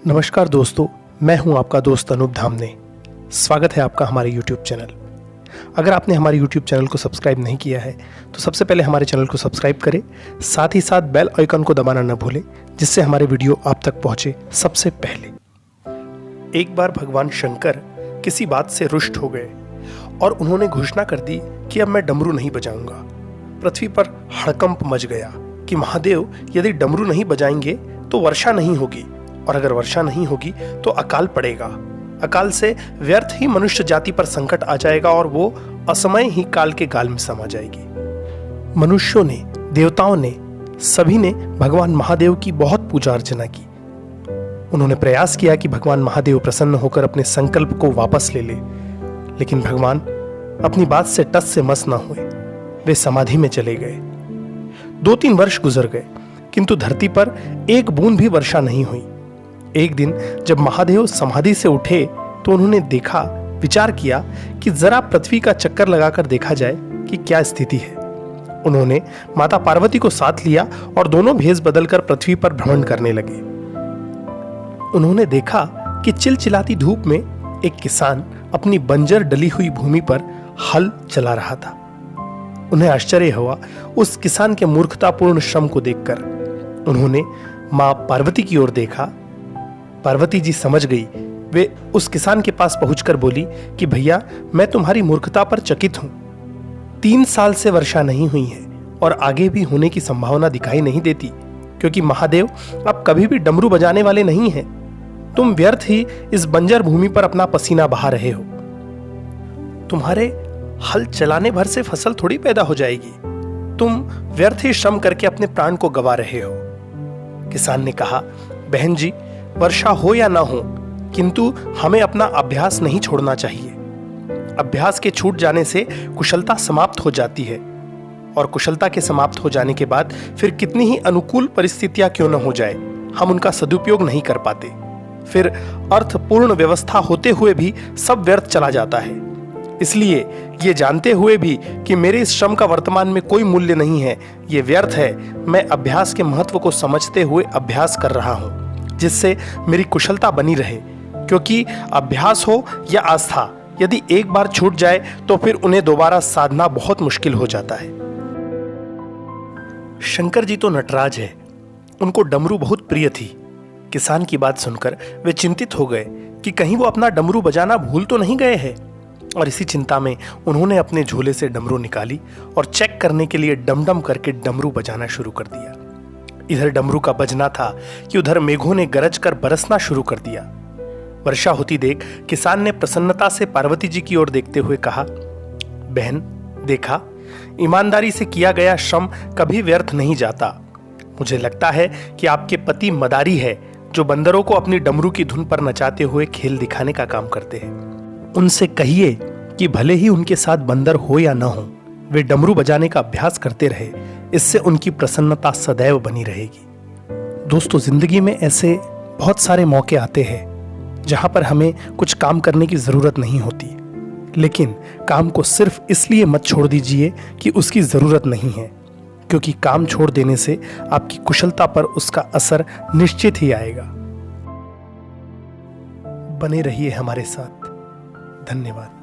नमस्कार दोस्तों, मैं हूं आपका दोस्त अनूप धामने। स्वागत है आपका हमारे YouTube चैनल। अगर आपने हमारे YouTube चैनल को सब्सक्राइब नहीं किया है तो सबसे पहले हमारे चैनल को सब्सक्राइब करें, साथ ही साथ बेल आइकन को दबाना न भूलें, जिससे हमारे वीडियो आप तक पहुंचे सबसे पहले। एक बार भगवान शंकर किसी बात से रुष्ट हो गए और उन्होंने घोषणा कर दी कि अब मैं डमरू नहीं बजाऊंगा। पृथ्वी पर हड़कंप मच गया कि महादेव, यदि डमरू नहीं बजाएंगे तो वर्षा नहीं होगी, और अगर वर्षा नहीं होगी तो अकाल पड़ेगा। अकाल से व्यर्थ ही मनुष्य जाति पर संकट आ जाएगा और वो असमय ही काल के गाल में समा जाएगी। मनुष्यों ने, देवताओं ने, सभी ने भगवान महादेव की बहुत पूजा अर्चना की। उन्होंने प्रयास किया कि भगवान महादेव प्रसन्न होकर अपने संकल्प को वापस ले ले, लेकिन भगवान अपनी बात से टस से मस न हुए। वे समाधि में चले गए। 2-3 वर्ष गुजर गए, किंतु धरती पर एक बूंद भी वर्षा नहीं हुई। एक दिन जब महादेव समाधि से उठे तो उन्होंने देखा, विचार किया कि जरा पृथ्वी का चक्कर लगाकर देखा जाए कि क्या स्थिति है। उन्होंने माता पार्वती को साथ लिया और दोनों भेष बदलकर पृथ्वी पर भ्रमण करने लगे। उन्होंने देखा कि चिलचिलाती धूप में एक किसान अपनी बंजर डली हुई भूमि पर हल चला रहा था। उन्हें आश्चर्य हुआ उस किसान के मूर्खतापूर्ण श्रम को देखकर। उन्होंने मां पार्वती की ओर देखा। पार्वती जी समझ गई। वे उस किसान के पास पहुंचकर बोली कि भैया, मैं तुम्हारी मूर्खता पर चकित हूं। 3 साल से वर्षा नहीं हुई है और आगे भी होने की संभावना दिखाई नहीं देती, क्योंकि महादेव अब कभी भी डमरू बजाने वाले नहीं हैं। तुम व्यर्थ ही इस बंजर भूमि पर अपना पसीना बहा रहे हो। तुम्हारे हल चलाने भर से फसल थोड़ी पैदा हो जाएगी। तुम व्यर्थ ही श्रम करके अपने प्राण को गवा रहे हो। किसान ने कहा, बहन जी, वर्षा हो या ना हो, किंतु हमें अपना अभ्यास नहीं छोड़ना चाहिए। अभ्यास के छूट जाने से कुशलता समाप्त हो जाती है, और कुशलता के समाप्त हो जाने के बाद फिर कितनी ही अनुकूल परिस्थितियां क्यों न हो जाए, हम उनका सदुपयोग नहीं कर पाते। फिर अर्थपूर्ण व्यवस्था होते हुए भी सब व्यर्थ चला जाता है। इसलिए ये जानते हुए भी कि मेरे इस श्रम का वर्तमान में कोई मूल्य नहीं है, ये व्यर्थ है, मैं अभ्यास के महत्व को समझते हुए अभ्यास कर रहा हूं, जिससे मेरी कुशलता बनी रहे। क्योंकि अभ्यास हो या आस्था, यदि एक बार छूट जाए तो फिर उन्हें दोबारा साधना बहुत मुश्किल हो जाता है। शंकर जी तो नटराज है, उनको डमरू बहुत प्रिय थी। किसान की बात सुनकर वे चिंतित हो गए कि कहीं वो अपना डमरू बजाना भूल तो नहीं गए हैं, और इसी चिंता में उन्होंने अपने झोले से डमरू निकाली और चेक करने के लिए डमडम करके डमरू बजाना शुरू कर दिया। इधर डमरू का बजना था कि उधर मेघों ने गरज कर बरसना शुरू कर दिया। वर्षा होती देख किसान ने प्रसन्नता से पार्वती जी की ओर देखते हुए कहा, बहन, देखा, ईमानदारी से किया गया श्रम कभी व्यर्थ नहीं जाता। मुझे लगता है कि आपके पति मदारी है, जो बंदरों को अपनी डमरू की धुन पर नचाते हुए खेल दिखाने का काम करते हैं। उनसे कहिए कि भले ही उनके साथ बंदर हो या न हो, वे डमरू बजाने का अभ्यास करते रहे। इससे उनकी प्रसन्नता सदैव बनी रहेगी। दोस्तों, जिंदगी में ऐसे बहुत सारे मौके आते हैं जहां पर हमें कुछ काम करने की जरूरत नहीं होती, लेकिन काम को सिर्फ इसलिए मत छोड़ दीजिए कि उसकी जरूरत नहीं है, क्योंकि काम छोड़ देने से आपकी कुशलता पर उसका असर निश्चित ही आएगा। बने रहिए हमारे साथ। धन्यवाद।